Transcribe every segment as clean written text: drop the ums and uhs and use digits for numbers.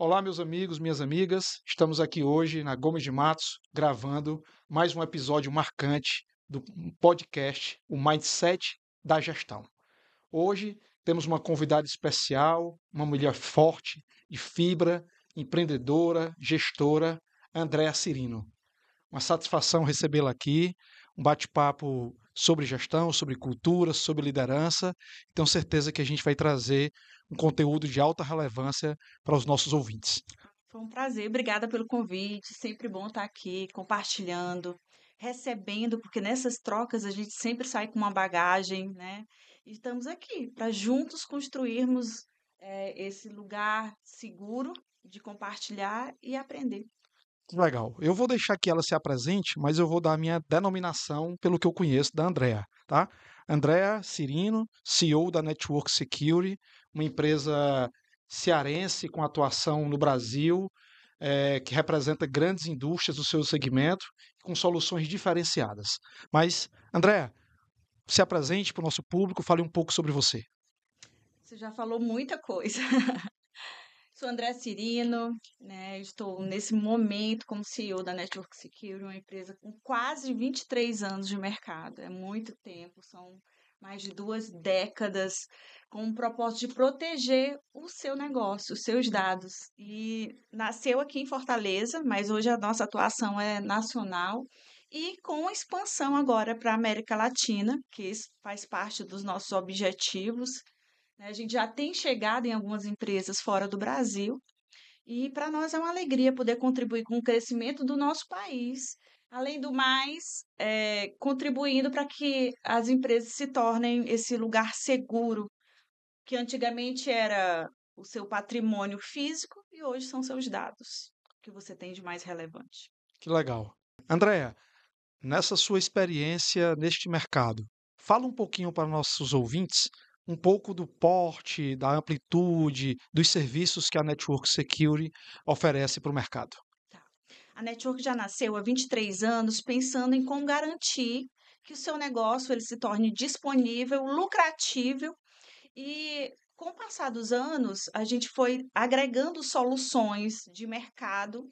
Olá, meus amigos, minhas amigas. Estamos aqui hoje na Gomes de Matos, gravando mais um episódio marcante do podcast O Mindset da Gestão. Hoje temos uma convidada especial, uma mulher forte, de fibra, empreendedora, gestora, Andréa Cirino. Uma satisfação recebê-la aqui, um bate-papo sobre gestão, sobre cultura, sobre liderança. Tenho certeza que a gente vai trazer um conteúdo de alta relevância para os nossos ouvintes. Foi um prazer, obrigada pelo convite. Sempre bom estar aqui compartilhando, recebendo, porque nessas trocas a gente sempre sai com uma bagagem, né? E estamos aqui para juntos construirmos esse lugar seguro de compartilhar e aprender. Legal. Eu vou deixar que ela se apresente, mas eu vou dar a minha denominação pelo que eu conheço da Andrea, tá? Andrea Cirino, CEO da Network Security, uma empresa cearense com atuação no Brasil, que representa grandes indústrias do seu segmento, com soluções diferenciadas. Mas, Andrea, se apresente para o nosso público, fale um pouco sobre você. Você já falou muita coisa. Sou André Cirino, né? Estou nesse momento como CEO da Network Security, uma empresa com quase 23 anos de mercado. É muito tempo, são mais de 2 décadas, com o propósito de proteger o seu negócio, os seus dados. E nasceu aqui em Fortaleza, mas hoje a nossa atuação é nacional e com expansão agora para a América Latina, que isso faz parte dos nossos objetivos, né? A gente já tem chegado em algumas empresas fora do Brasil e para nós é uma alegria poder contribuir com o crescimento do nosso país. Além do mais, contribuindo para que as empresas se tornem esse lugar seguro, que antigamente era o seu patrimônio físico e hoje são seus dados, que você tem de mais relevante. Que legal. Andrea, nessa sua experiência neste mercado, fala um pouquinho para nossos ouvintes um pouco do porte, da amplitude, dos serviços que a Network Security oferece para o mercado. Tá. A Network já nasceu há 23 anos pensando em como garantir que o seu negócio ele se torne disponível, lucratível. E com o passar dos anos, a gente foi agregando soluções de mercado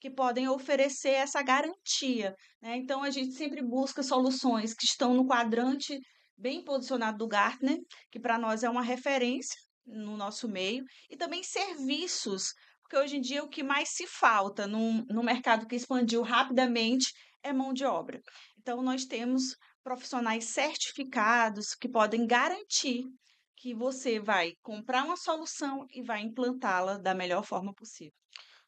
que podem oferecer essa garantia, né? Então, a gente sempre busca soluções que estão no quadrante bem posicionado do Gartner, que para nós é uma referência no nosso meio, e também serviços, porque hoje em dia o que mais se falta no mercado que expandiu rapidamente é mão de obra. Então, nós temos profissionais certificados que podem garantir que você vai comprar uma solução e vai implantá-la da melhor forma possível.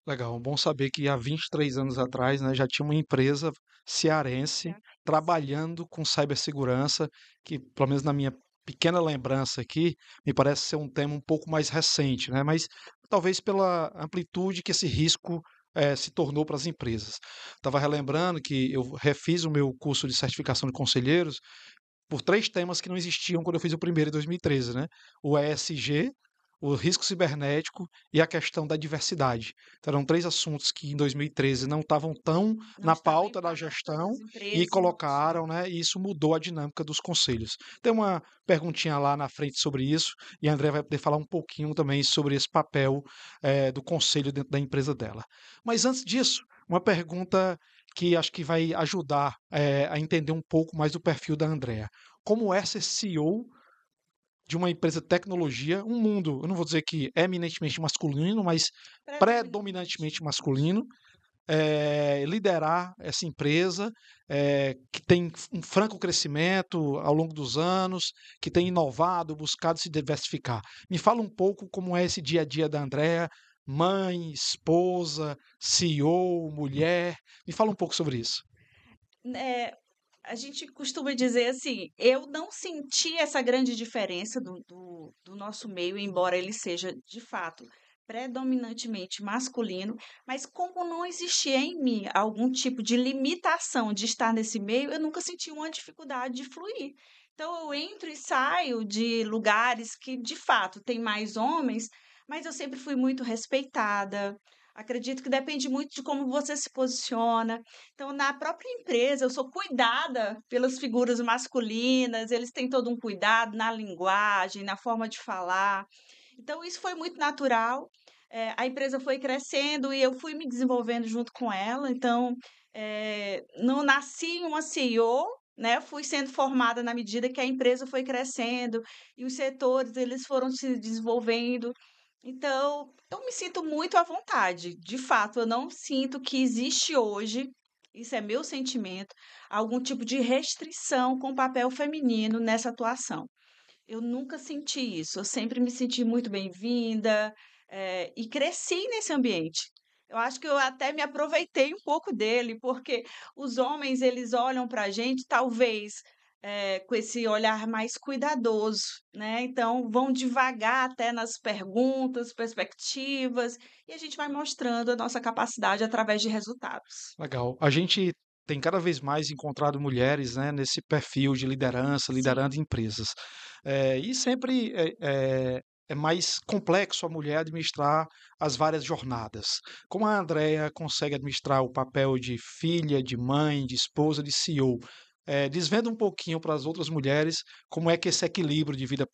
Legal, bom saber que há 23 anos atrás, né, já tinha uma empresa cearense Já. trabalhando com cibersegurança, que, pelo menos na minha pequena lembrança aqui, me parece ser um tema um pouco mais recente, né? Mas talvez pela amplitude que esse risco se tornou para as empresas. Estava relembrando que eu refiz o meu curso de certificação de conselheiros por 3 temas que não existiam quando eu fiz o primeiro em 2013, né. O ESG, o risco cibernético e a questão da diversidade. Então eram 3 assuntos que em 2013 não estavam tão Não na estava em pauta da pauta gestão das e empresas e colocaram, profissionais. né, e isso mudou a dinâmica dos conselhos. Tem uma perguntinha lá na frente sobre isso, e a Andrea vai poder falar um pouquinho também sobre esse papel, do conselho dentro da empresa dela. Mas antes disso, uma pergunta que acho que vai ajudar, a entender um pouco mais do perfil da Andrea. Como é ser CEO de uma empresa de tecnologia, um mundo, eu não vou dizer que é eminentemente masculino, mas Predominantemente. predominantemente masculino, liderar essa empresa, que tem um franco crescimento ao longo dos anos, que tem inovado, buscado se diversificar. Me fala um pouco como é esse dia a dia da Andrea, mãe, esposa, CEO, mulher. Me fala um pouco sobre isso. É, a gente costuma dizer assim, eu não senti essa grande diferença do nosso meio, embora ele seja, de fato, predominantemente masculino, mas como não existia em mim algum tipo de limitação de estar nesse meio, eu nunca senti uma dificuldade de fluir. Então, eu entro e saio de lugares que, de fato, tem mais homens, mas eu sempre fui muito respeitada. Acredito que depende muito de como você se posiciona. Então, na própria empresa, eu sou cuidada pelas figuras masculinas, eles têm todo um cuidado na linguagem, na forma de falar. Então, isso foi muito natural. a empresa foi crescendo e eu fui me desenvolvendo junto com ela, então, não nasci uma CEO, né, fui sendo formada na medida que a empresa foi crescendo e os setores eles foram se desenvolvendo. Então, eu me sinto muito à vontade. De fato, eu não sinto que existe hoje, isso é meu sentimento, algum tipo de restrição com o papel feminino nessa atuação. Eu nunca senti isso, eu sempre me senti muito bem-vinda, e cresci nesse ambiente. Eu acho que eu até me aproveitei um pouco dele, porque os homens eles olham para a gente talvez, com esse olhar mais cuidadoso, né, então vão devagar até nas perguntas, perspectivas, e a gente vai mostrando a nossa capacidade através de resultados. Legal. A gente tem cada vez mais encontrado mulheres, né, nesse perfil de liderança, Sim. liderando empresas. E sempre é mais complexo a mulher administrar as várias jornadas. Como a Andrea consegue administrar o papel de filha, de mãe, de esposa, de CEO? Desvenda um pouquinho para as outras mulheres como é que esse equilíbrio de vida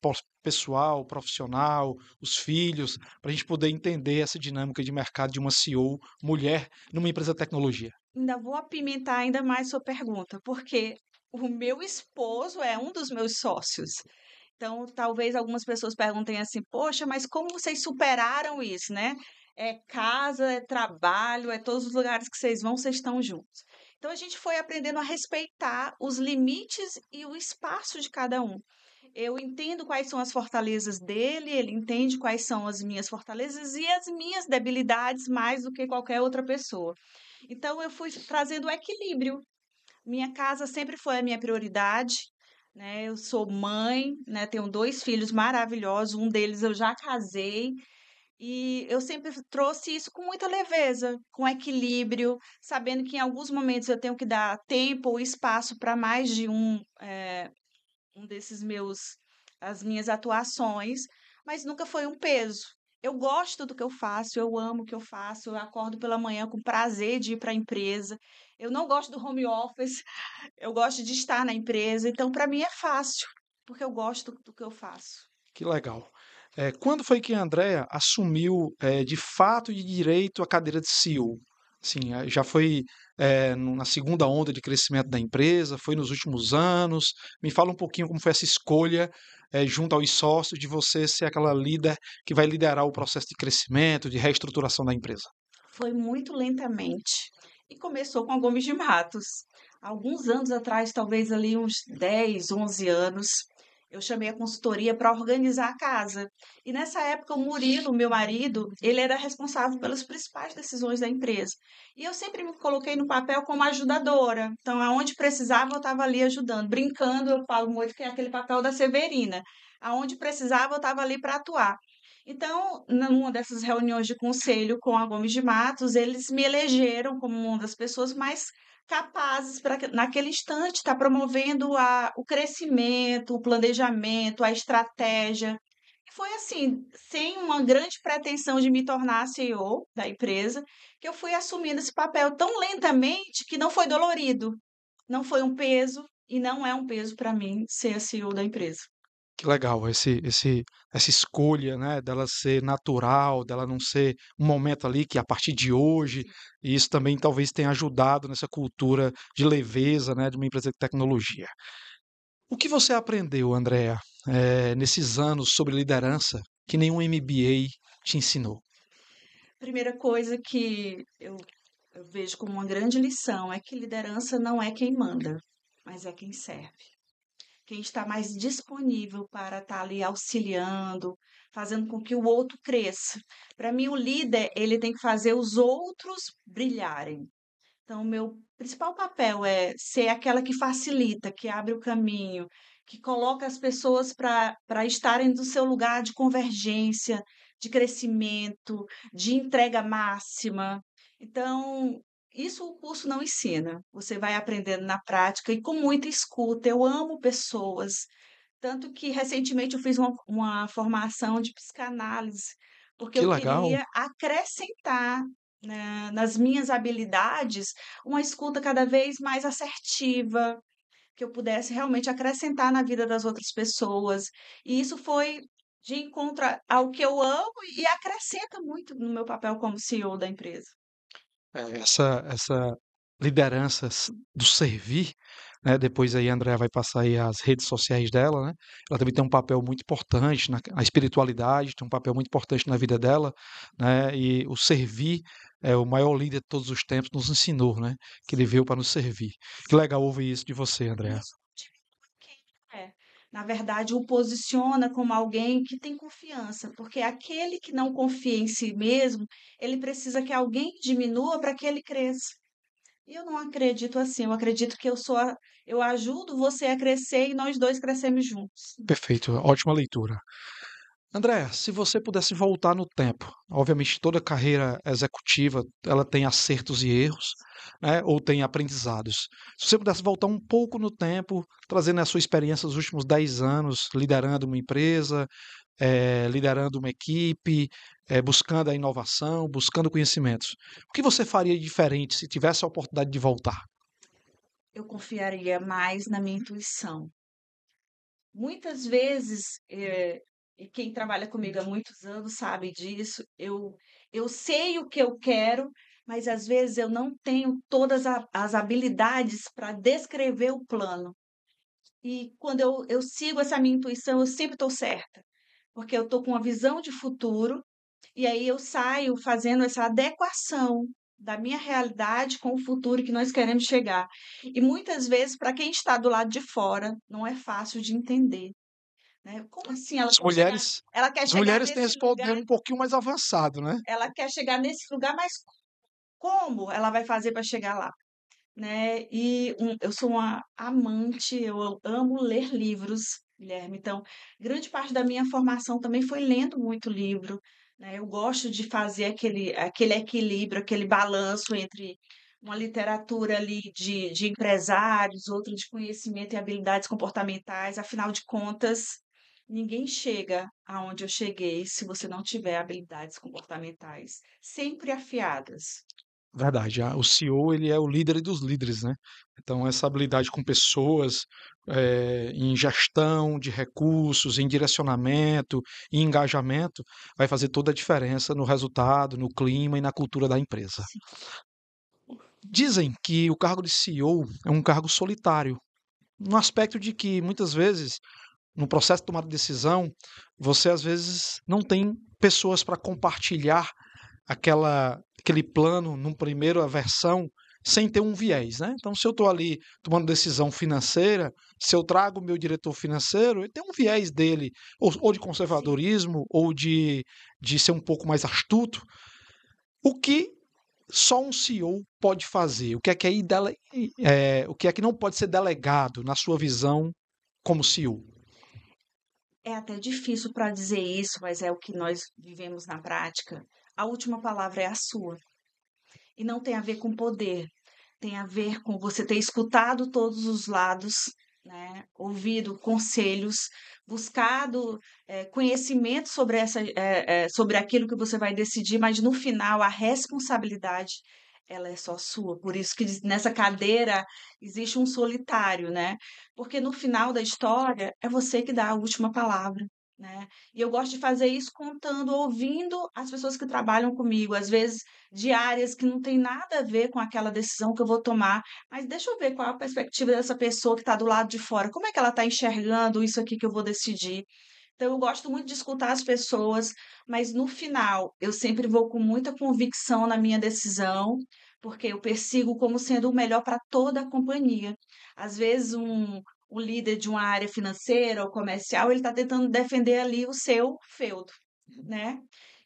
pessoal, profissional, os filhos, para a gente poder entender essa dinâmica de mercado de uma CEO mulher numa empresa de tecnologia. Ainda vou apimentar ainda mais sua pergunta, porque o meu esposo é um dos meus sócios. Então, talvez algumas pessoas perguntem assim: "Poxa, mas como vocês superaram isso, né? É casa, é trabalho, é todos os lugares que vocês estão juntos". Então, a gente foi aprendendo a respeitar os limites e o espaço de cada um. Eu entendo quais são as fortalezas dele, ele entende quais são as minhas fortalezas e as minhas debilidades mais do que qualquer outra pessoa. Então, eu fui trazendo o equilíbrio. Minha casa sempre foi a minha prioridade, né, eu sou mãe, né, tenho 2 filhos maravilhosos, um deles eu já casei, e eu sempre trouxe isso com muita leveza, com equilíbrio, sabendo que em alguns momentos eu tenho que dar tempo ou espaço para mais de um desses meus as minhas atuações, mas nunca foi um peso. Eu gosto do que eu faço, eu amo o que eu faço, eu acordo pela manhã com prazer de ir para a empresa. Eu não gosto do home office, eu gosto de estar na empresa, então para mim é fácil, porque eu gosto do que eu faço. Que legal. Quando foi que a Andrea assumiu, de fato e de direito a cadeira de CEO? Assim, já foi, na segunda onda de crescimento da empresa, foi nos últimos anos? Me fala um pouquinho como foi essa escolha, junto aos sócios, de você ser aquela líder que vai liderar o processo de crescimento, de reestruturação da empresa. Foi muito lentamente e começou com a Gomes de Matos. Alguns anos atrás, talvez ali uns 10, 11 anos, eu chamei a consultoria para organizar a casa. E nessa época, o Murilo, meu marido, ele era responsável pelas principais decisões da empresa. E eu sempre me coloquei no papel como ajudadora. Então, aonde precisava, eu estava ali ajudando. Brincando, eu falo muito que é aquele papel da Severina. Aonde precisava, eu estava ali para atuar. Então, numa dessas reuniões de conselho com a Gomes de Matos, eles me elegeram como uma das pessoas mais capazes para, naquele instante, estar promovendo o crescimento, o planejamento, a estratégia. E foi assim, sem uma grande pretensão de me tornar a CEO da empresa, que eu fui assumindo esse papel tão lentamente que não foi dolorido, não foi um peso e não é um peso para mim ser a CEO da empresa. Que legal, essa escolha, né, dela ser natural, dela não ser um momento ali que a partir de hoje, e isso também talvez tenha ajudado nessa cultura de leveza, né, de uma empresa de tecnologia. O que você aprendeu, Andrea, nesses anos sobre liderança que nenhum MBA te ensinou? Primeira coisa que eu vejo como uma grande lição é que liderança não é quem manda, mas é quem serve. Quem está mais disponível para estar ali auxiliando, fazendo com que o outro cresça. Para mim, o líder, ele tem que fazer os outros brilharem. Então, o meu principal papel é ser aquela que facilita, que abre o caminho, que coloca as pessoas para estarem no seu lugar de convergência, de crescimento, de entrega máxima. Então, isso o curso não ensina. Você vai aprendendo na prática e com muita escuta. Eu amo pessoas. Tanto que recentemente eu fiz uma formação de psicanálise, porque Que eu legal, queria acrescentar, né, nas minhas habilidades, uma escuta cada vez mais assertiva, que eu pudesse realmente acrescentar na vida das outras pessoas. E isso foi de encontro ao que eu amo e acrescenta muito no meu papel como CEO da empresa. Essa liderança do servir, né, depois aí a Andrea vai passar aí as redes sociais dela, né, ela também tem um papel muito importante na espiritualidade, tem um papel muito importante na vida dela, né, e o servir, o maior líder de todos os tempos nos ensinou, né, que ele veio para nos servir. Que legal ouvir isso de você, E Andrea. isso diminui quem é. Na verdade, o posiciona como alguém que tem confiança, porque aquele que não confia em si mesmo, ele precisa que alguém diminua para que ele cresça. E eu não acredito assim, eu acredito que eu ajudo você a crescer e nós dois crescemos juntos. Perfeito, ótima leitura. André, se você pudesse voltar no tempo, obviamente toda carreira executiva ela tem acertos e erros, né, ou tem aprendizados. Se você pudesse voltar um pouco no tempo, trazendo a sua experiência dos últimos 10 anos, liderando uma empresa, liderando uma equipe, buscando a inovação, buscando conhecimentos, o que você faria de diferente se tivesse a oportunidade de voltar? Eu confiaria mais na minha intuição. Muitas vezes, e quem trabalha comigo há muitos anos sabe disso, eu sei o que eu quero, mas às vezes eu não tenho todas as habilidades para descrever o plano. E quando eu sigo essa minha intuição, eu sempre estou certa, porque eu estou com uma visão de futuro, e aí eu saio fazendo essa adequação da minha realidade com o futuro que nós queremos chegar. E muitas vezes, para quem está do lado de fora, não é fácil de entender, né? Como assim As mulheres, ela quer as chegar mulheres têm nesse esse lugar, poder um pouquinho mais avançado, né? ela quer chegar nesse lugar, mas como ela vai fazer para chegar lá? Né? Eu sou uma amante, eu amo ler livros, Guilherme. Então, grande parte da minha formação também foi lendo muito livro, né? Eu gosto de fazer aquele equilíbrio, aquele balanço entre uma literatura ali de empresários, outra de conhecimento e habilidades comportamentais. Afinal de contas, ninguém chega aonde eu cheguei se você não tiver habilidades comportamentais sempre afiadas. Verdade, o CEO ele é o líder dos líderes, né? Então essa habilidade com pessoas, em gestão de recursos, em direcionamento, em engajamento, vai fazer toda a diferença no resultado, no clima e na cultura da empresa. Sim. Dizem que o cargo de CEO é um cargo solitário, no aspecto de que muitas vezes no processo de tomar decisão, você às vezes não tem pessoas para compartilhar aquele plano numa primeira versão sem ter um viés, né? Então, se eu estou ali tomando decisão financeira, se eu trago o meu diretor financeiro, ele tem um viés dele, ou de Sim. conservadorismo, ou de ser um pouco mais astuto. O que só um CEO pode fazer? O que é que não pode ser delegado na sua visão como CEO? É até difícil para dizer isso, mas é o que nós vivemos na prática. A última palavra é a sua. E não tem a ver com poder, tem a ver com você ter escutado todos os lados, né? Ouvido conselhos, buscado conhecimento sobre sobre aquilo que você vai decidir, mas no final a responsabilidade ela é só sua. Por isso que nessa cadeira existe um solitário, né? Porque no final da história é você que dá a última palavra. Né? E eu gosto de fazer isso contando, ouvindo as pessoas que trabalham comigo, às vezes de áreas que não tem nada a ver com aquela decisão que eu vou tomar, mas deixa eu ver qual é a perspectiva dessa pessoa que está do lado de fora, como é que ela está enxergando isso aqui que eu vou decidir. Então, eu gosto muito de escutar as pessoas, mas no final eu sempre vou com muita convicção na minha decisão, porque eu persigo como sendo o melhor para toda a companhia. Às vezes, o líder de uma área financeira ou comercial, ele está tentando defender ali o seu feudo, né?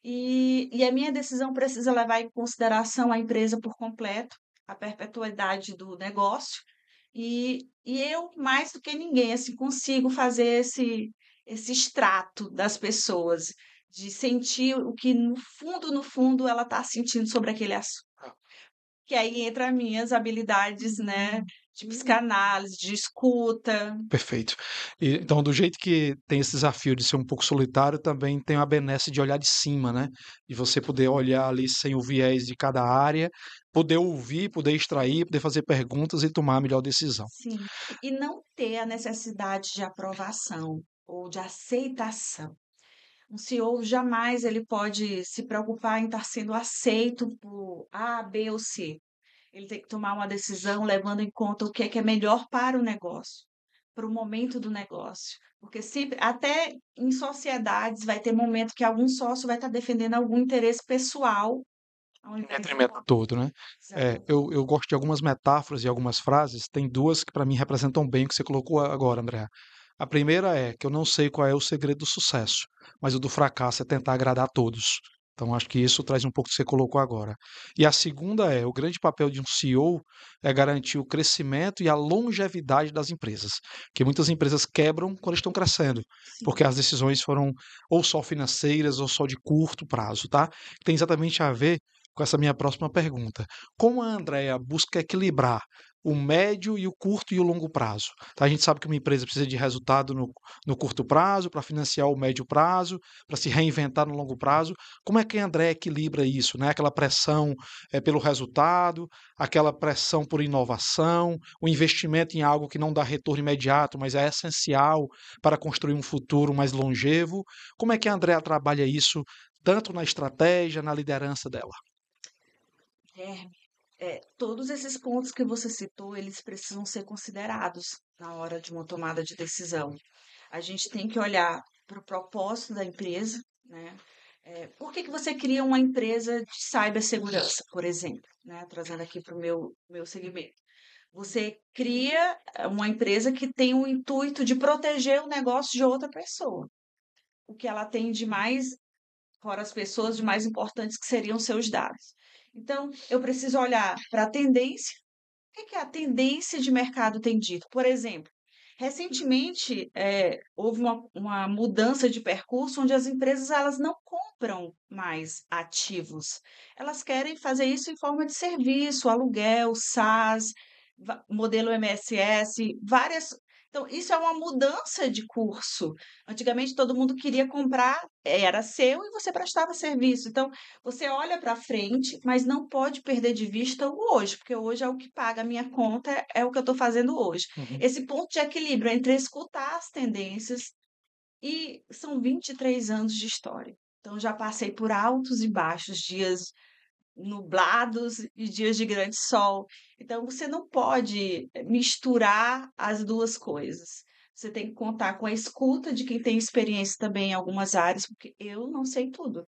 E a minha decisão precisa levar em consideração a empresa por completo, a perpetuidade do negócio, e eu, mais do que ninguém, assim, consigo fazer esse extrato das pessoas, de sentir o que no fundo, ela está sentindo sobre aquele assunto. Que aí entra as minhas habilidades, né, de psicanálise, de escuta. Perfeito. Então, do jeito que tem esse desafio de ser um pouco solitário, também tem a benesse de olhar de cima, né? De você poder olhar ali sem o viés de cada área, poder ouvir, poder extrair, poder fazer perguntas e tomar a melhor decisão. Sim, e não ter a necessidade de aprovação ou de aceitação. Um CEO jamais ele pode se preocupar em estar sendo aceito por A, B ou C. Ele tem que tomar uma decisão levando em conta o que é melhor para o negócio, para o momento do negócio. Porque sempre, até em sociedades, vai ter momento que algum sócio vai estar defendendo algum interesse pessoal ao Em invés do detrimento todo, né? exatamente. Eu gosto de algumas metáforas e algumas frases, tem duas que para mim representam bem o que você colocou agora, André. A primeira é que eu não sei qual é o segredo do sucesso, mas o do fracasso é tentar agradar a todos. Então, acho que isso traz um pouco do que você colocou agora. E a segunda é, o grande papel de um CEO é garantir o crescimento e a longevidade das empresas, que muitas empresas quebram quando estão crescendo, porque Sim. as decisões foram ou só financeiras ou só de curto prazo, tá? Tem exatamente a ver com essa minha próxima pergunta. Como a Andrea busca equilibrar o médio e o curto e o longo prazo? Tá? A gente sabe que uma empresa precisa de resultado no curto prazo para financiar o médio prazo, para se reinventar no longo prazo. Como é que a Andrea equilibra isso? Né? Aquela pressão pelo resultado, aquela pressão por inovação, o investimento em algo que não dá retorno imediato, mas é essencial para construir um futuro mais longevo. Como é que a Andrea trabalha isso tanto na estratégia, na liderança dela? Guilherme, todos esses pontos que você citou, eles precisam ser considerados na hora de uma tomada de decisão. A gente tem que olhar para o propósito da empresa, né? Por que que você cria uma empresa de cibersegurança, por exemplo, né? Trazendo aqui para o meu segmento. Você cria uma empresa que tem o intuito de proteger o negócio de outra pessoa. O que ela tem de mais, fora as pessoas, de mais importantes que seriam seus dados. Então, eu preciso olhar para a tendência. O que a tendência de mercado tem dito? Por exemplo, recentemente houve uma mudança de percurso onde as empresas elas não compram mais ativos. Elas querem fazer isso em forma de serviço, aluguel, SaaS, modelo MSS, várias. Então, isso é uma mudança de curso. Antigamente, todo mundo queria comprar, era seu e você prestava serviço. Então, você olha para frente, mas não pode perder de vista o hoje, porque hoje é o que paga a minha conta, é o que eu estou fazendo hoje. Uhum. Esse ponto de equilíbrio entre escutar as tendências e são 23 anos de história. Então, já passei por altos e baixos, dias nublados e dias de grande sol. Então, você não pode misturar as duas coisas. Você tem que contar com a escuta de quem tem experiência também em algumas áreas, porque eu não sei tudo.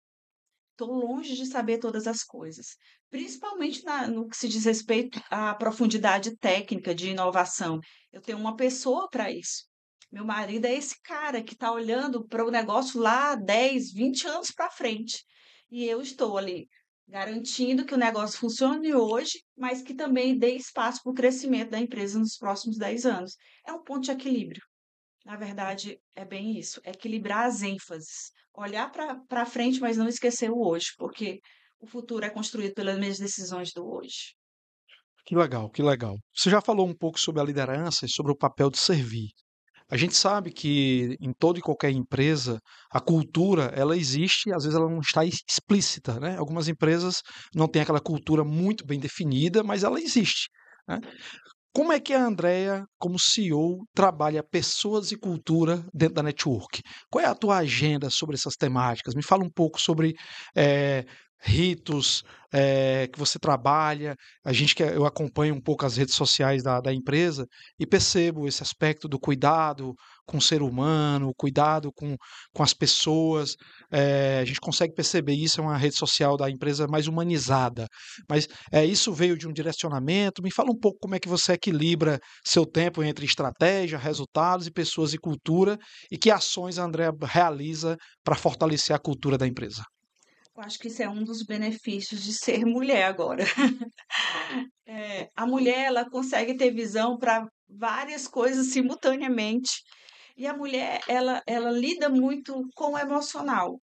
Estou longe de saber todas as coisas, principalmente no que se diz respeito à profundidade técnica de inovação. Eu tenho uma pessoa para isso. Meu marido é esse cara que está olhando para o negócio lá 10, 20 anos para frente. E eu estou ali garantindo que o negócio funcione hoje, mas que também dê espaço para o crescimento da empresa nos próximos 10 anos. É um ponto de equilíbrio. Na verdade, é bem isso, é equilibrar as ênfases, olhar para frente, mas não esquecer o hoje, porque o futuro é construído pelas minhas decisões do hoje. Que legal, que legal. Você já falou um pouco sobre a liderança e sobre o papel de servir. A gente sabe que em toda e qualquer empresa, a cultura, ela existe, às vezes ela não está explícita, né? Algumas empresas não têm aquela cultura muito bem definida, mas ela existe, né? Como é que a Andrea, como CEO, trabalha pessoas e cultura dentro da network? Qual é a tua agenda sobre essas temáticas? Me fala um pouco sobre eh, ritos que você trabalha. Eu acompanho um pouco as redes sociais da empresa e percebo esse aspecto do cuidado com o ser humano, o cuidado com as pessoas. A gente consegue perceber isso, é uma rede social da empresa mais humanizada. Mas isso veio de um direcionamento. Me fala um pouco como é que você equilibra seu tempo entre estratégia, resultados e pessoas e cultura, e que ações a Andrea realiza para fortalecer a cultura da empresa. Eu acho que isso é um dos benefícios de ser mulher agora. A mulher, ela consegue ter visão para várias coisas simultaneamente. E a mulher, ela lida muito com o emocional.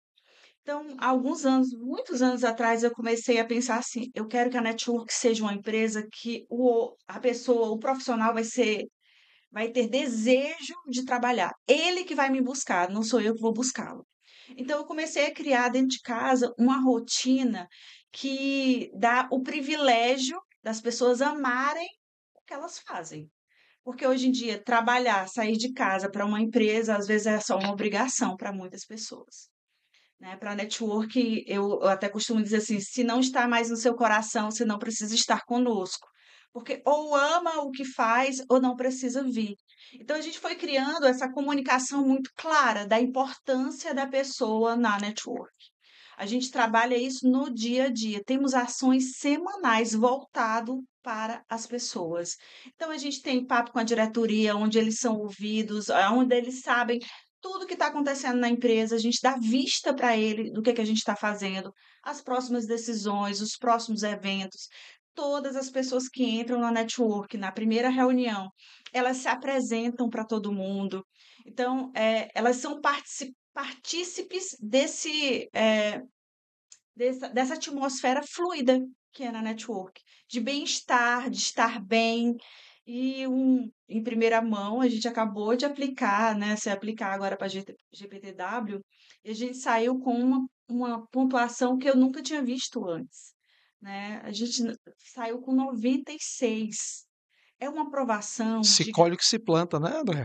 Então, há alguns anos, muitos anos atrás, eu comecei a pensar assim: eu quero que a Network seja uma empresa que a pessoa, o profissional vai ter desejo de trabalhar. Ele que vai me buscar, não sou eu que vou buscá-lo. Então, eu comecei a criar dentro de casa uma rotina que dá o privilégio das pessoas amarem o que elas fazem. Porque hoje em dia, trabalhar, sair de casa para uma empresa, às vezes é só uma obrigação para muitas pessoas. né? Para network, eu até costumo dizer assim: se não está mais no seu coração, você não precisa estar conosco. Porque ou ama o que faz ou não precisa vir. Então, a gente foi criando essa comunicação muito clara da importância da pessoa na network. A gente trabalha isso no dia a dia. Temos ações semanais voltado para as pessoas. Então a gente tem papo com a diretoria, onde eles são ouvidos, onde eles sabem tudo que está acontecendo na empresa. A gente dá vista para ele do que a gente está fazendo, as próximas decisões, os próximos eventos. Todas as pessoas que entram na network, na primeira reunião, elas se apresentam para todo mundo. Então, elas são partícipes dessa atmosfera fluida que é na network, de bem-estar, de estar bem. E em primeira mão, a gente acabou de aplicar, né? Se aplicar agora para GPTW, e a gente saiu com uma pontuação que eu nunca tinha visto antes, né? A gente saiu com 96. É uma aprovação Se gigantesca. colhe o que se planta, né, André?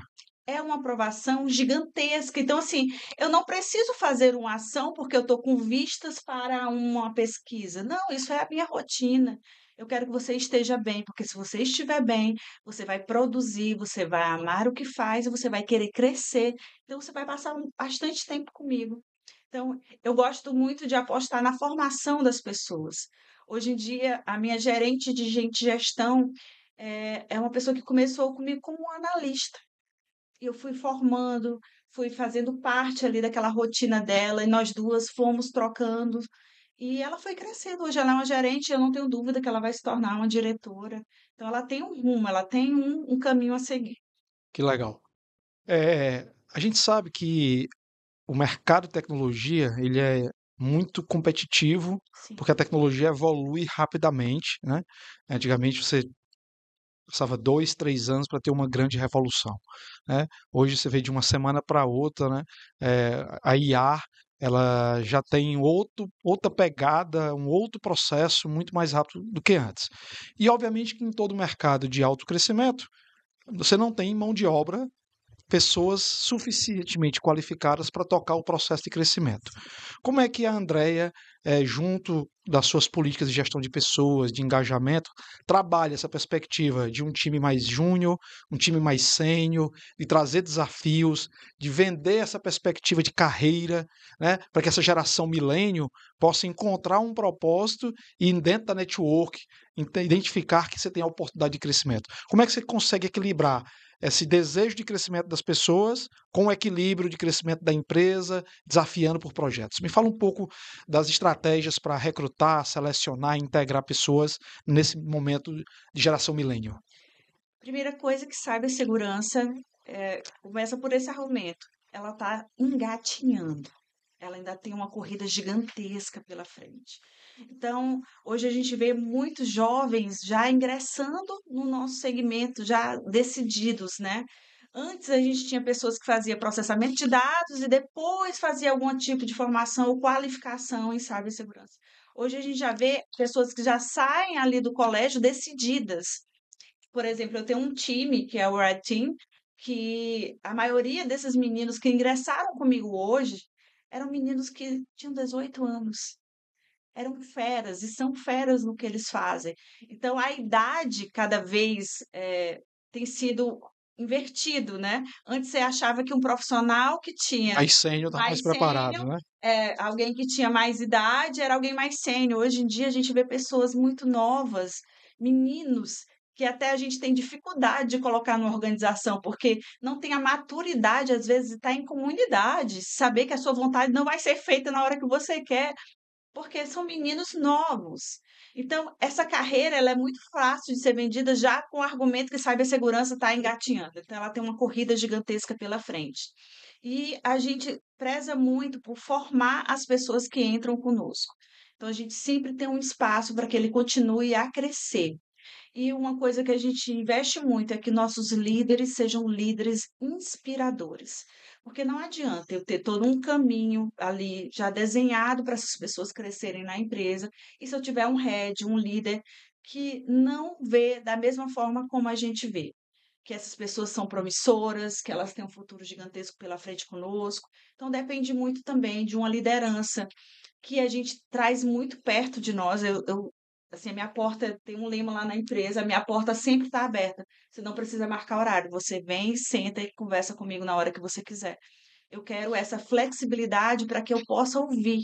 É uma aprovação gigantesca. Então, assim, eu não preciso fazer uma ação porque eu estou com vistas para uma pesquisa. Não, isso é a minha rotina. Eu quero que você esteja bem, porque se você estiver bem, você vai produzir, você vai amar o que faz e você vai querer crescer. Então, você vai passar bastante tempo comigo. Então, eu gosto muito de apostar na formação das pessoas. Hoje em dia, a minha gerente de gente gestão é uma pessoa que começou comigo como um analista. E eu fui formando, fui fazendo parte ali daquela rotina dela, e nós duas fomos trocando. E ela foi crescendo. Hoje ela é uma gerente, eu não tenho dúvida que ela vai se tornar uma diretora. Então ela tem um rumo, ela tem um caminho a seguir. Que legal. A gente sabe que o mercado de tecnologia ele é muito competitivo, Sim. porque a tecnologia evolui rapidamente, né? Antigamente você passava 2, 3 anos para ter uma grande revolução, né? Hoje você vê de uma semana para outra, né? A IA ela já tem outra pegada, um outro processo muito mais rápido do que antes. E obviamente que em todo mercado de alto crescimento você não tem mão de obra, pessoas suficientemente qualificadas para tocar o processo de crescimento. Como é que a Andrea, junto das suas políticas de gestão de pessoas, de engajamento, trabalha essa perspectiva de um time mais júnior, um time mais sênior, de trazer desafios, de vender essa perspectiva de carreira, né, para que essa geração milênio possa encontrar um propósito e dentro da network identificar que você tem a oportunidade de crescimento. Como é que você consegue equilibrar esse desejo de crescimento das pessoas com o equilíbrio de crescimento da empresa, desafiando por projetos? Me fala um pouco das estratégias para recrutar, selecionar e integrar pessoas nesse momento de geração milênio. Primeira coisa que cibersegurança começa por esse argumento. Ela está engatinhando. Ela ainda tem uma corrida gigantesca pela frente. Então, hoje a gente vê muitos jovens já ingressando no nosso segmento, já decididos, né? Antes a gente tinha pessoas que faziam processamento de dados e depois fazia algum tipo de formação ou qualificação em cibersegurança. Hoje a gente já vê pessoas que já saem ali do colégio decididas. Por exemplo, eu tenho um time, que é o Red Team, que a maioria desses meninos que ingressaram comigo hoje eram meninos que tinham 18 anos. Eram feras e são feras no que eles fazem. Então, a idade cada vez tem sido invertido, né? Antes você achava que um profissional que tinha Mais sênior está mais mais preparado, sênior, né? alguém que tinha mais idade, era alguém mais sênior. Hoje em dia a gente vê pessoas muito novas, meninos, que até a gente tem dificuldade de colocar numa organização, porque não tem a maturidade, às vezes, de estar em comunidade, saber que a sua vontade não vai ser feita na hora que você quer, porque são meninos novos. Então, essa carreira ela é muito fácil de ser vendida já com o argumento que cibersegurança está engatinhando. Então, ela tem uma corrida gigantesca pela frente. E a gente preza muito por formar as pessoas que entram conosco. Então, a gente sempre tem um espaço para que ele continue a crescer. E uma coisa que a gente investe muito é que nossos líderes sejam líderes inspiradores. Porque não adianta eu ter todo um caminho ali já desenhado para essas pessoas crescerem na empresa, e se eu tiver um head, um líder que não vê da mesma forma como a gente vê. que essas pessoas são promissoras, que elas têm um futuro gigantesco pela frente conosco. Então depende muito também de uma liderança que a gente traz muito perto de nós. Assim, a minha porta tem um lema lá na empresa, a minha porta sempre está aberta. Você não precisa marcar horário, você vem, senta e conversa comigo na hora que você quiser. Eu quero essa flexibilidade para que eu possa ouvir.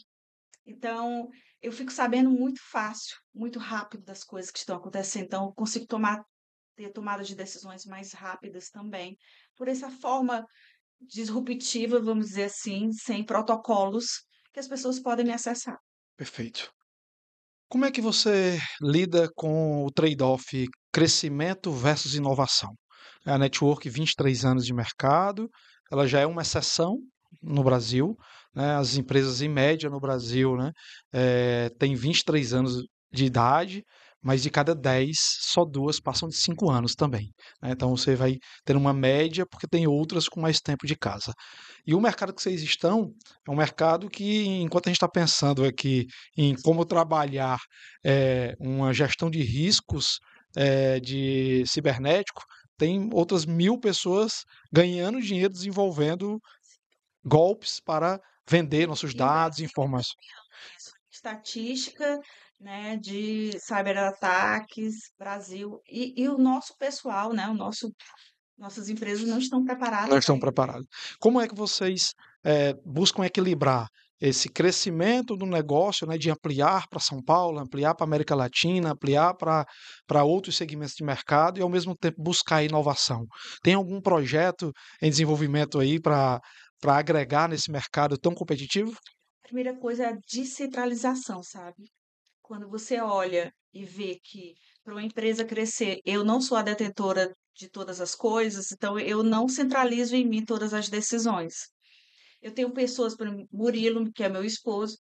Então, eu fico sabendo muito fácil, muito rápido das coisas que estão acontecendo. Então, eu consigo ter tomada de decisões mais rápidas também, por essa forma disruptiva, vamos dizer assim, sem protocolos que as pessoas podem me acessar. Perfeito. Como é que você lida com o trade-off crescimento versus inovação? A Network, 23 anos de mercado, ela já é uma exceção no Brasil, né? As empresas em média no Brasil, né, têm 23 anos de idade, mas de cada 10, só duas passam de 5 anos também, né? Então você vai ter uma média, porque tem outras com mais tempo de casa. E o mercado que vocês estão é um mercado que, enquanto a gente está pensando aqui em como trabalhar uma gestão de riscos de cibernético, tem outras 1.000 pessoas ganhando dinheiro desenvolvendo golpes para vender nossos E o dados, Brasil é informações. campeão nisso. Estatística, né, de cyberataques, Brasil, e o nosso pessoal, né, nossas empresas não estão Não preparadas estão para isso. preparados. Como é que vocês buscam equilibrar esse crescimento do negócio, né, de ampliar para São Paulo, ampliar para a América Latina, ampliar para outros segmentos de mercado e, ao mesmo tempo, buscar inovação? Tem algum projeto em desenvolvimento aí para agregar nesse mercado tão competitivo? A primeira coisa é a descentralização, sabe? Quando você olha e vê que para uma empresa crescer, eu não sou a detentora de todas as coisas, então eu não centralizo em mim todas as decisões. Eu tenho pessoas, por exemplo, Murilo, que é meu esposo,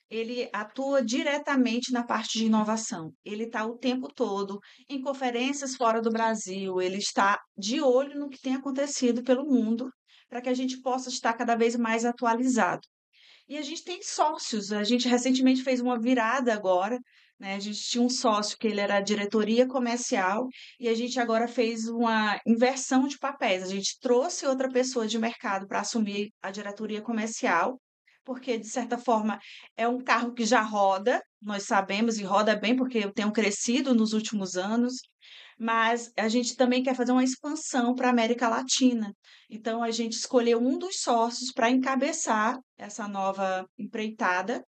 ele atua diretamente na parte de inovação. Ele está o tempo todo em conferências fora do Brasil, ele está de olho no que tem acontecido pelo mundo, para que a gente possa estar cada vez mais atualizado. E a gente tem sócios. A gente recentemente fez uma virada agora, né? A gente tinha um sócio que ele era a diretoria comercial e a gente agora fez uma inversão de papéis. A gente trouxe outra pessoa de mercado para assumir a diretoria comercial, porque de certa forma é um carro que já roda, nós sabemos e roda bem porque eu tenho crescido nos últimos anos, mas a gente também quer fazer uma expansão para a América Latina. Então, a gente escolheu um dos sócios para encabeçar essa nova empreitada.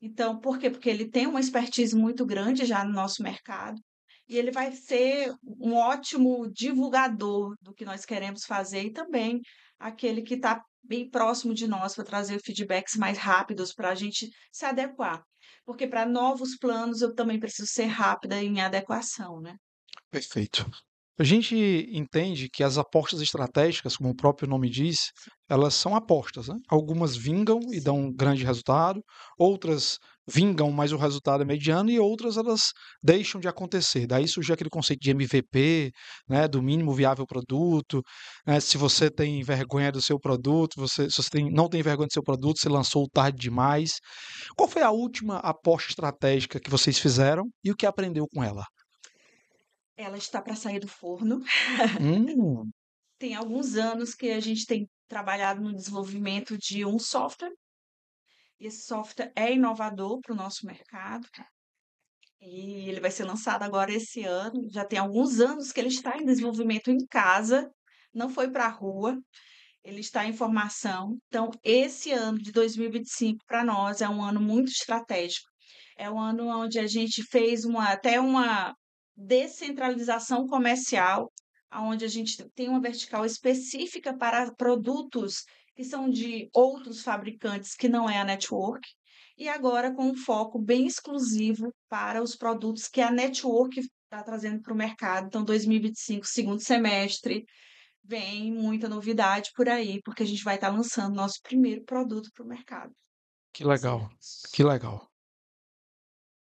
Então, por quê? Porque ele tem uma expertise muito grande já no nosso mercado e ele vai ser um ótimo divulgador do que nós queremos fazer e também aquele que está bem próximo de nós para trazer feedbacks mais rápidos para a gente se adequar. Porque para novos planos eu também preciso ser rápida em adequação, né? Perfeito. A gente entende que as apostas estratégicas, como o próprio nome diz, elas são apostas, né? Algumas vingam e dão Sim. um grande resultado, outras vingam, mas o resultado é mediano, e outras elas deixam de acontecer. Daí surge aquele conceito de MVP, né, do mínimo viável produto, né? Se você tem vergonha do seu produto, se você não tem vergonha do seu produto, você lançou tarde demais. Qual foi a última aposta estratégica que vocês fizeram e o que aprendeu com ela? Ela está para sair do forno. Hum, Tem alguns anos que a gente tem trabalhado no desenvolvimento de um software, e esse software é inovador para o nosso mercado, e ele vai ser lançado agora esse ano. Já tem alguns anos que ele está em desenvolvimento em casa, não foi para a rua, ele está em formação. Então, esse ano de 2025 para nós é um ano muito estratégico. É um ano onde a gente fez até uma descentralização comercial, onde a gente tem uma vertical específica para produtos que são de outros fabricantes que não é a Network, e agora com um foco bem exclusivo para os produtos que a Network está trazendo para o mercado. Então, 2025, segundo semestre, vem muita novidade por aí, porque a gente vai estar lançando nosso primeiro produto para o mercado que de legal, que serviços. legal.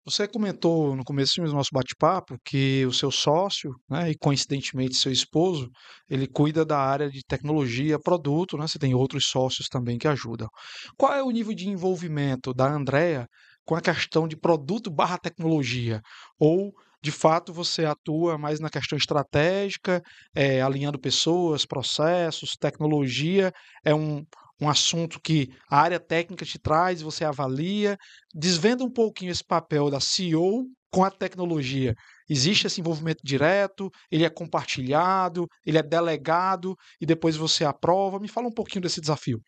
Você comentou no começo do nosso bate-papo que o seu sócio, né, e coincidentemente seu esposo, ele cuida da área de tecnologia, produto, né? Você tem outros sócios também que ajudam. Qual é o nível de envolvimento da Andrea com a questão de produto barra tecnologia? Ou de fato você atua mais na questão estratégica, alinhando pessoas, processos, tecnologia, é um assunto que a área técnica te traz, você avalia. Desvenda um pouquinho esse papel da CEO com a tecnologia. Existe esse envolvimento direto, ele é compartilhado, ele é delegado e depois você aprova. Me fala um pouquinho desse desafio.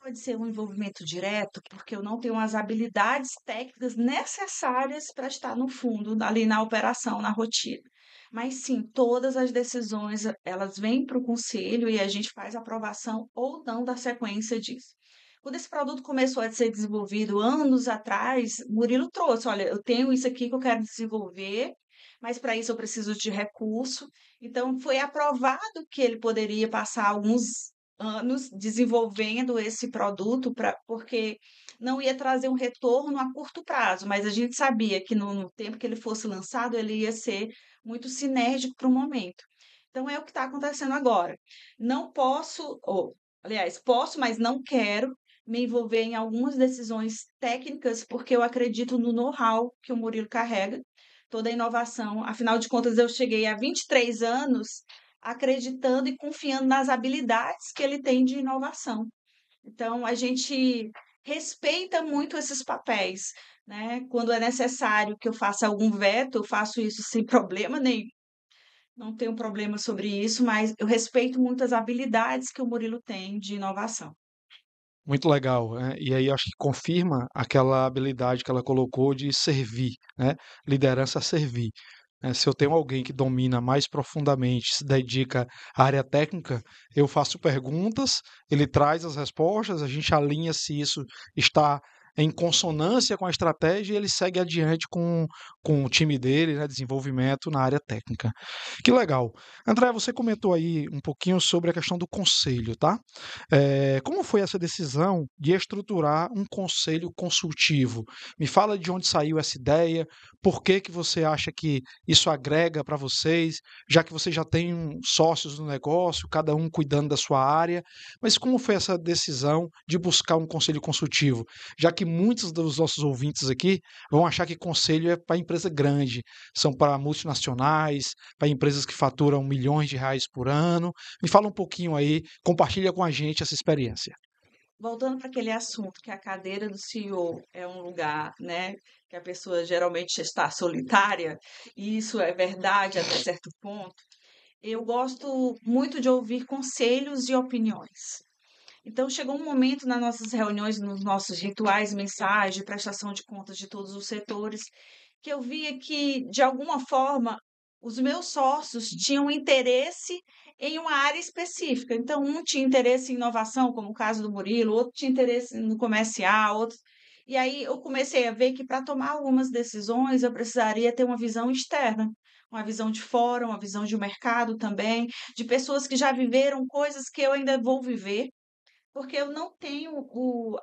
Pode ser um envolvimento direto, porque eu não tenho as habilidades técnicas necessárias para estar no fundo, ali na operação, na rotina. Mas sim, todas as decisões, elas vêm para o conselho e a gente faz aprovação ou não da sequência disso. Quando esse produto começou a ser desenvolvido anos atrás, Murilo trouxe, olha, eu tenho isso aqui que eu quero desenvolver, mas para isso eu preciso de recurso. Então, foi aprovado que ele poderia passar alguns anos desenvolvendo esse produto porque não ia trazer um retorno a curto prazo, mas a gente sabia que no tempo que ele fosse lançado, ele ia ser muito sinérgico para o momento. Então é o que está acontecendo agora. Não posso, ou, aliás, posso, mas não quero me envolver em algumas decisões técnicas, porque eu acredito no know-how que o Murilo carrega, toda a inovação. Afinal de contas, eu cheguei a 23 anos acreditando e confiando nas habilidades que ele tem de inovação. Então, a gente respeita muito esses papéis, né? Quando é necessário que eu faça algum veto, eu faço isso sem problema nenhum. Não tenho problema sobre isso, mas eu respeito muito as habilidades que o Murilo tem de inovação. Muito legal, e aí acho que confirma aquela habilidade que ela colocou de servir, né, liderança a servir, né. Se eu tenho alguém que domina mais profundamente, se dedica à área técnica, eu faço perguntas, ele traz as respostas, a gente alinha se isso está em consonância com a estratégia e ele segue adiante com o time dele, né, desenvolvimento na área técnica. Que legal. André, você comentou aí um pouquinho sobre a questão do conselho, tá? Como foi essa decisão de estruturar um conselho consultivo? Me fala de onde saiu essa ideia, por que que você acha que isso agrega para vocês, já que você já tem sócios no negócio, cada um cuidando da sua área, mas como foi essa decisão de buscar um conselho consultivo? Já que muitos dos nossos ouvintes aqui vão achar que conselho é para empresa grande, são para multinacionais, para empresas que faturam milhões de reais por ano. Me fala um pouquinho aí, compartilha com a gente essa experiência. Voltando para aquele assunto que a cadeira do CEO é um lugar, né, que a pessoa geralmente está solitária, e isso é verdade até certo ponto. Eu gosto muito de ouvir conselhos e opiniões. Então, chegou um momento nas nossas reuniões, nos nossos rituais mensais de prestação de contas de todos os setores, que eu via que, de alguma forma, os meus sócios tinham interesse em uma área específica. Então, um tinha interesse em inovação, como o caso do Murilo, outro tinha interesse no comercial, outro. E aí eu comecei a ver que para tomar algumas decisões eu precisaria ter uma visão externa, uma visão de fora, uma visão de mercado também, de pessoas que já viveram coisas que eu ainda vou viver, porque eu não tenho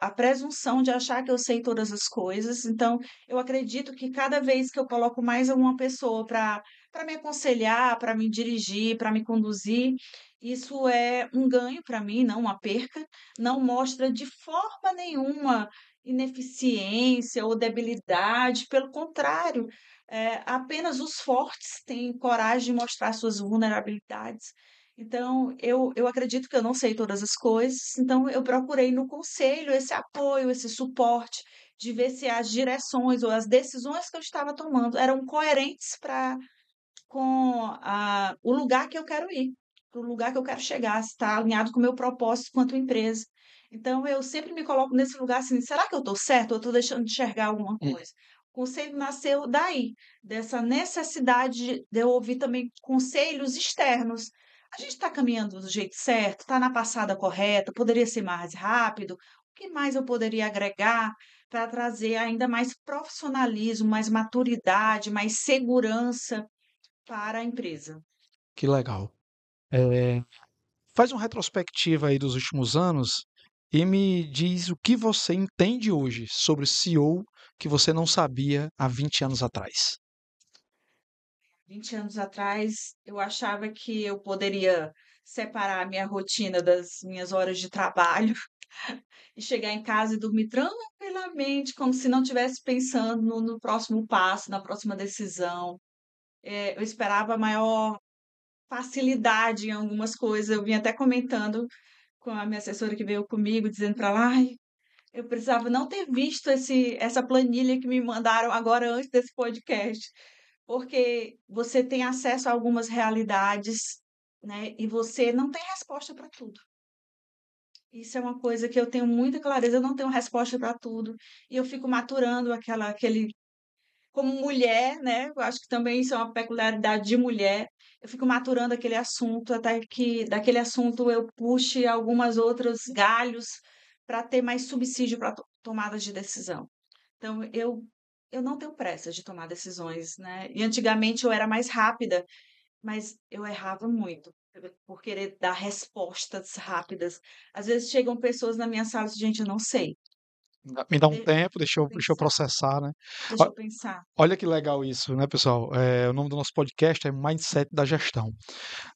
a presunção de achar que eu sei todas as coisas. Então, eu acredito que cada vez que eu coloco mais uma pessoa para me aconselhar, para me dirigir, para me conduzir, isso é um ganho para mim, não uma perca. Não mostra de forma nenhuma ineficiência ou debilidade, pelo contrário, apenas os fortes têm coragem de mostrar suas vulnerabilidades. Então, eu acredito que eu não sei todas as coisas, então eu procurei no conselho esse apoio, esse suporte, de ver se as direções ou as decisões que eu estava tomando eram coerentes com o lugar que eu quero ir, para o lugar que eu quero chegar, se está alinhado com o meu propósito quanto empresa. Então, eu sempre me coloco nesse lugar assim: será que eu estou certo ou estou deixando de enxergar alguma Hum. coisa? O conselho nasceu daí, dessa necessidade de eu ouvir também conselhos externos. A gente está caminhando do jeito certo? Está na passada correta? Poderia ser mais rápido? O que mais eu poderia agregar para trazer ainda mais profissionalismo, mais maturidade, mais segurança para a empresa? Que legal. Eh, Faz uma retrospectiva aí dos últimos anos e me diz o que você entende hoje sobre CEO que você não sabia há 20 anos atrás. 20 anos atrás, eu achava que eu poderia separar a minha rotina das minhas horas de trabalho e chegar em casa e dormir tranquilamente, como se não estivesse pensando no próximo passo, na próxima decisão. eu esperava maior facilidade em algumas coisas. Eu vim até comentando com a minha assessora que veio comigo, dizendo para ela, ai, eu precisava não ter visto essa planilha que me mandaram agora antes desse podcast, porque você tem acesso a algumas realidades, né? E você não tem resposta para tudo. Isso é uma coisa que eu tenho muita clareza, eu não tenho resposta para tudo. E eu fico maturando aquele como mulher, né? Eu acho que também isso é uma peculiaridade de mulher. Eu fico maturando aquele assunto até que daquele assunto eu puxe algumas outros galhos para ter mais subsídio para tomadas de decisão. Então eu não tenho pressa de tomar decisões, né? E antigamente eu era mais rápida, mas eu errava muito por querer dar respostas rápidas. Às vezes chegam pessoas na minha sala e dizem, gente, eu não sei. Me dá um Deixa tempo, eu deixa eu pensar, processar, né? deixa Ó, eu pensar. olha que legal isso, né, pessoal? O nome do nosso podcast é Mindset da Gestão.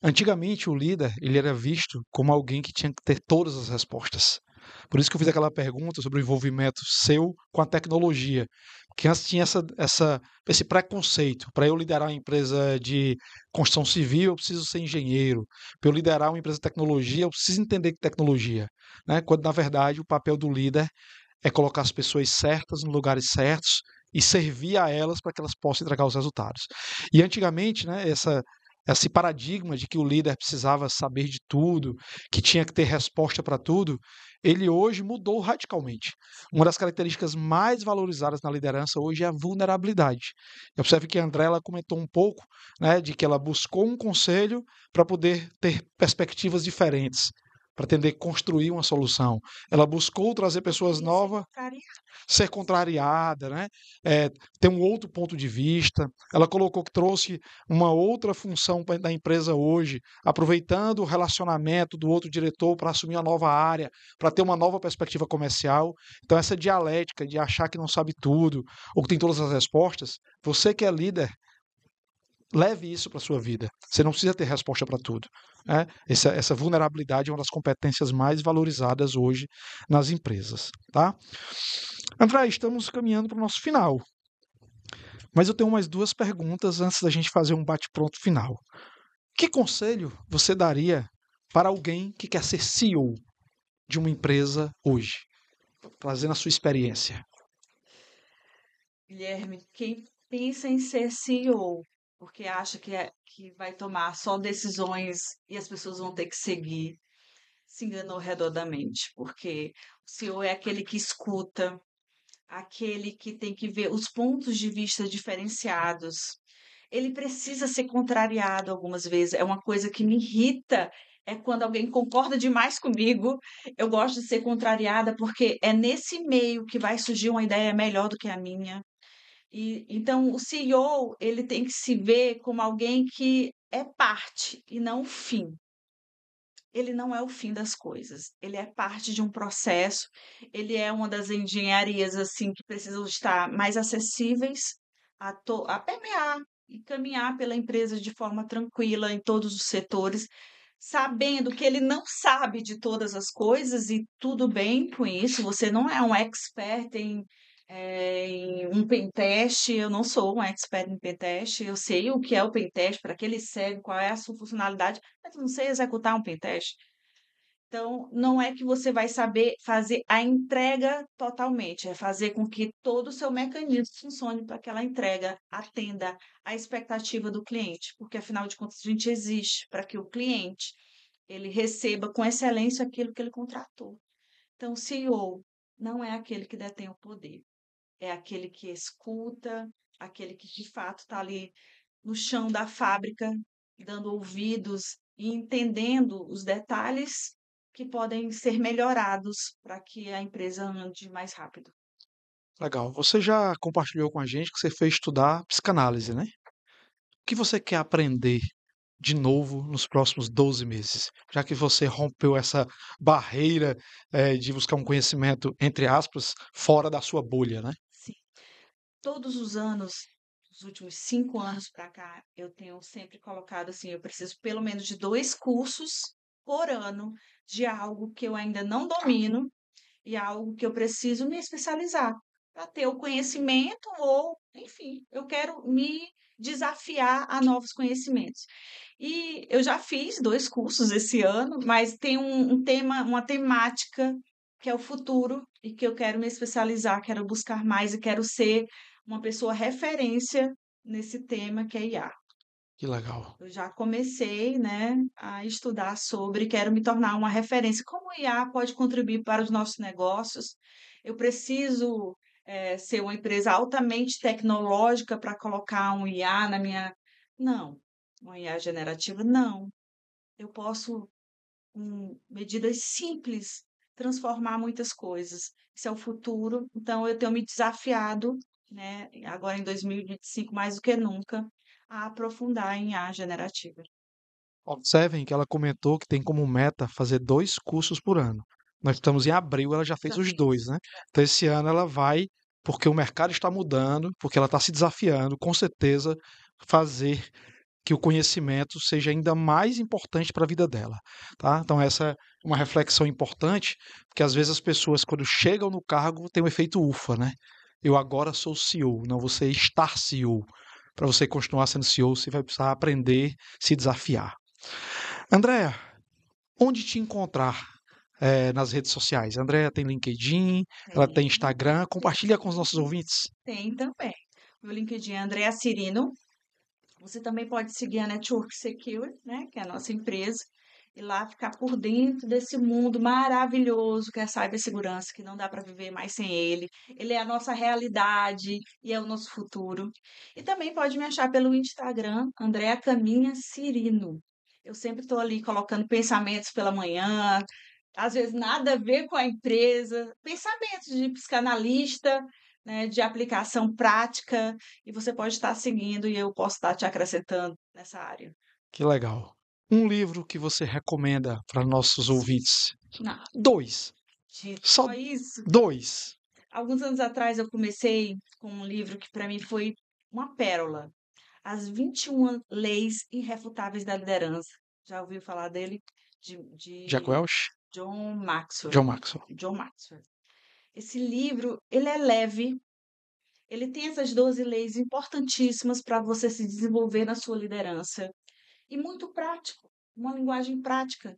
Antigamente, o líder ele era visto como alguém que tinha que ter todas as respostas. Por isso que eu fiz aquela pergunta sobre o envolvimento seu com a tecnologia. Porque antes tinha esse preconceito. Para eu liderar uma empresa de construção civil, eu preciso ser engenheiro. Para eu liderar uma empresa de tecnologia, eu preciso entender que tecnologia. Né? Quando, na verdade, o papel do líder é colocar as pessoas certas nos lugares certos e servir a elas para que elas possam entregar os resultados. E antigamente, né, esse paradigma de que o líder precisava saber de tudo, que tinha que ter resposta para tudo, ele hoje mudou radicalmente. Uma das características mais valorizadas na liderança hoje é a vulnerabilidade. Observe que a André ela comentou um pouco, né, de que ela buscou um conselho para poder ter perspectivas diferentes, para tentar construir uma solução. Ela buscou trazer Eu pessoas queria ser novas, contrariada. ser contrariada, né? Ter um outro ponto de vista. Ela colocou que trouxe uma outra função da empresa hoje, aproveitando o relacionamento do outro diretor para assumir uma nova área, para ter uma nova perspectiva comercial. Então, essa dialética de achar que não sabe tudo ou que tem todas as respostas, você que é líder, leve isso para a sua vida. Você não precisa ter resposta para tudo. Né? Essa vulnerabilidade é uma das competências mais valorizadas hoje nas empresas. Tá? André, estamos caminhando para o nosso final. Mas eu tenho mais duas perguntas antes da gente fazer um bate-pronto final. Que conselho você daria para alguém que quer ser CEO de uma empresa hoje, trazendo a sua experiência? Guilherme, quem pensa em ser CEO, porque acha que vai tomar só decisões e as pessoas vão ter que seguir, se enganou redondamente, porque o CEO é aquele que escuta, aquele que tem que ver os pontos de vista diferenciados. Ele precisa ser contrariado algumas vezes. É uma coisa que me irrita. É quando alguém concorda demais comigo. Eu gosto de ser contrariada porque é nesse meio que vai surgir uma ideia melhor do que a minha. E então o CEO, ele tem que se ver como alguém que é parte e não o fim. Ele não é o fim das coisas, ele é parte de um processo, ele é uma das engenharias assim que precisam estar mais acessíveis a permear e caminhar pela empresa de forma tranquila em todos os setores, sabendo que ele não sabe de todas as coisas e tudo bem com isso. Você não é um expert em um pentest, eu não sou um expert em pentest, eu sei o que é o pentest, para que ele serve, qual é a sua funcionalidade, mas eu não sei executar um pentest. Então, não é que você vai saber fazer a entrega totalmente, é fazer com que todo o seu mecanismo funcione para que aquela entrega atenda à expectativa do cliente, porque afinal de contas a gente existe para que o cliente ele receba com excelência aquilo que ele contratou. Então, o CEO não é aquele que detém o poder, é aquele que escuta, aquele que de fato está ali no chão da fábrica, dando ouvidos e entendendo os detalhes que podem ser melhorados para que a empresa ande mais rápido. Legal. Você já compartilhou com a gente que você fez estudar psicanálise, né? O que você quer aprender de novo nos próximos 12 meses? Já que você rompeu essa barreira, de buscar um conhecimento, entre aspas, fora da sua bolha, né? Sim, todos os anos, nos últimos 5 anos para cá, eu tenho sempre colocado assim, eu preciso pelo menos de 2 cursos por ano de algo que eu ainda não domino e algo que eu preciso me especializar para ter o conhecimento ou, enfim, eu quero me desafiar a novos conhecimentos. E eu já fiz 2 cursos esse ano, mas tem um tema, uma temática que é o futuro e que eu quero me especializar, quero buscar mais e quero ser uma pessoa referência nesse tema que é IA. Que legal. Eu já comecei, né, a estudar sobre, quero me tornar uma referência. Como o IA pode contribuir para os nossos negócios? Eu preciso, ser uma empresa altamente tecnológica para colocar um IA na minha. Não, uma IA generativa, não. Eu posso, com medidas simples, transformar muitas coisas. Isso é o futuro. Então, eu tenho me desafiado, né, agora em 2025, mais do que nunca, a aprofundar em IA generativa. Observem que ela comentou que tem como meta fazer 2 cursos por ano. Nós estamos em abril, ela já fez Já os fiz. 2, né? Então esse ano ela vai, porque o mercado está mudando, porque ela está se desafiando, com certeza fazer que o conhecimento seja ainda mais importante para a vida dela, tá? Então essa é uma reflexão importante, porque às vezes as pessoas quando chegam no cargo tem o efeito ufa, né? Eu agora sou CEO, não você estar CEO. Para você continuar sendo CEO, você vai precisar aprender, se desafiar. Andréa, onde te encontrar nas redes sociais? A Andréa tem LinkedIn, ela tem Tem, Instagram. Compartilha com os nossos LinkedIn, ouvintes. tem também. Meu LinkedIn é Andrea Cirino. Você também pode seguir a Network Secure, né, que é a nossa empresa, e lá ficar por dentro desse mundo maravilhoso que é a cibersegurança, que não dá para viver mais sem ele. Ele é a nossa realidade e é o nosso futuro. E também pode me achar pelo Instagram, Andrea Caminha Cirino. Eu sempre estou ali colocando pensamentos pela manhã, às vezes nada a ver com a empresa, pensamentos de psicanalista, né, de aplicação prática, e você pode estar seguindo e eu posso estar te acrescentando nessa área. Que legal. Um livro que você recomenda para nossos ouvintes? Não, Dois. Só só isso. dois. Alguns anos atrás eu comecei com um livro que para mim foi uma pérola, As 21 Leis Irrefutáveis da Liderança. Já ouviu falar dele? Jack De Welch, John Maxwell. John Maxwell. John Maxwell. Esse livro, ele é leve, ele tem essas 12 leis importantíssimas para você se desenvolver na sua liderança. E muito prático, uma linguagem prática.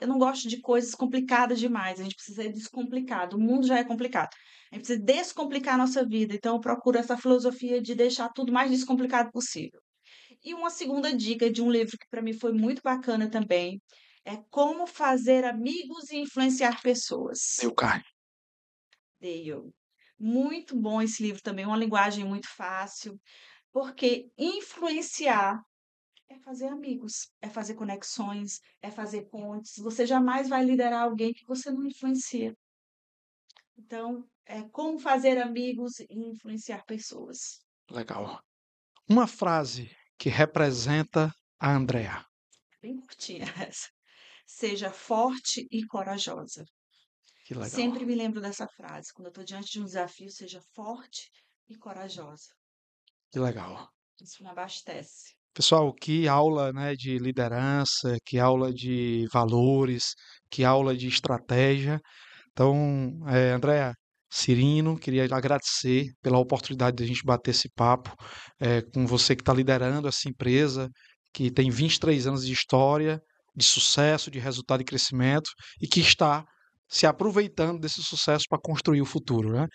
Eu não gosto de coisas complicadas demais, a gente precisa descomplicar. O mundo já é complicado. A gente precisa descomplicar a nossa vida. Então, eu procuro essa filosofia de deixar tudo mais descomplicado possível. E uma segunda dica de um livro que para mim foi muito bacana também é Como Fazer Amigos e Influenciar Pessoas. Meu carne. Dale. Muito bom esse livro também, uma linguagem muito fácil, porque influenciar é fazer amigos, é fazer conexões, é fazer pontes. Você jamais vai liderar alguém que você não influencia. Então, é como fazer amigos e influenciar pessoas. Legal. Uma frase que representa a Andrea. Bem curtinha essa. Seja forte e corajosa. Que legal. Sempre me lembro dessa frase. Quando eu estou diante de um desafio, seja forte e corajosa. Que legal. Isso me abastece. Pessoal, que aula, né, de liderança, que aula de valores, que aula de estratégia. Então, Andréa, Cirino, queria agradecer pela oportunidade de a gente bater esse papo com você que está liderando essa empresa, que tem 23 anos de história, de sucesso, de resultado e crescimento, e que está se aproveitando desse sucesso para construir o futuro, né?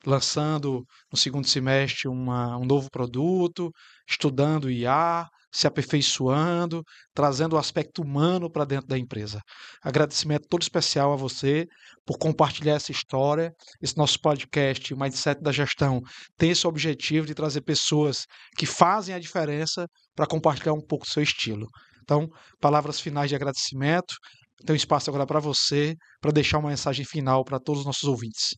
Lançando no segundo semestre um novo produto, estudando IA, se aperfeiçoando, trazendo o aspecto humano para dentro da empresa. Agradecimento todo especial a você por compartilhar essa história. Esse nosso podcast, o Mindset da Gestão, tem esse objetivo de trazer pessoas que fazem a diferença para compartilhar um pouco do seu estilo. Então, palavras finais de agradecimento. Tem um espaço agora para você, para deixar uma mensagem final para todos os nossos ouvintes.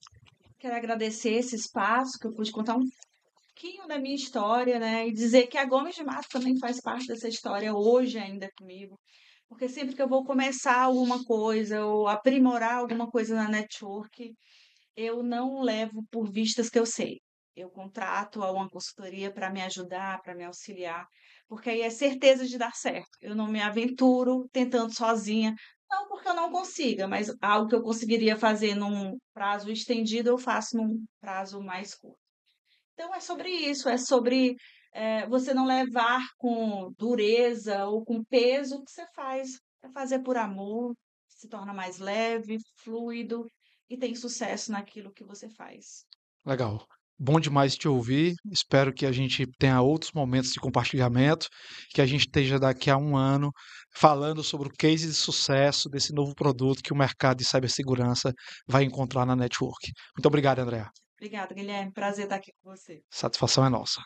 Quero agradecer esse espaço que eu pude contar um pouquinho da minha história, né? E dizer que a Gomes de Mato também faz parte dessa história hoje ainda comigo. Porque sempre que eu vou começar alguma coisa ou aprimorar alguma coisa na network, eu não levo por vistas que eu sei. Eu contrato a uma consultoria para me ajudar, para me auxiliar, porque aí é certeza de dar certo. Eu não me aventuro tentando sozinha, não porque eu não consiga, mas algo que eu conseguiria fazer num prazo estendido, eu faço num prazo mais curto. Então é sobre isso, é sobre você não levar com dureza ou com peso o que você faz. É fazer por amor, se torna mais leve, fluido e tem sucesso naquilo que você faz. Legal. Bom demais te ouvir. Espero que a gente tenha outros momentos de compartilhamento, que a gente esteja daqui a um ano falando sobre o case de sucesso desse novo produto que o mercado de cibersegurança vai encontrar na network. Muito obrigado, André. Obrigada, Guilherme. Prazer estar aqui com você. Satisfação é nossa.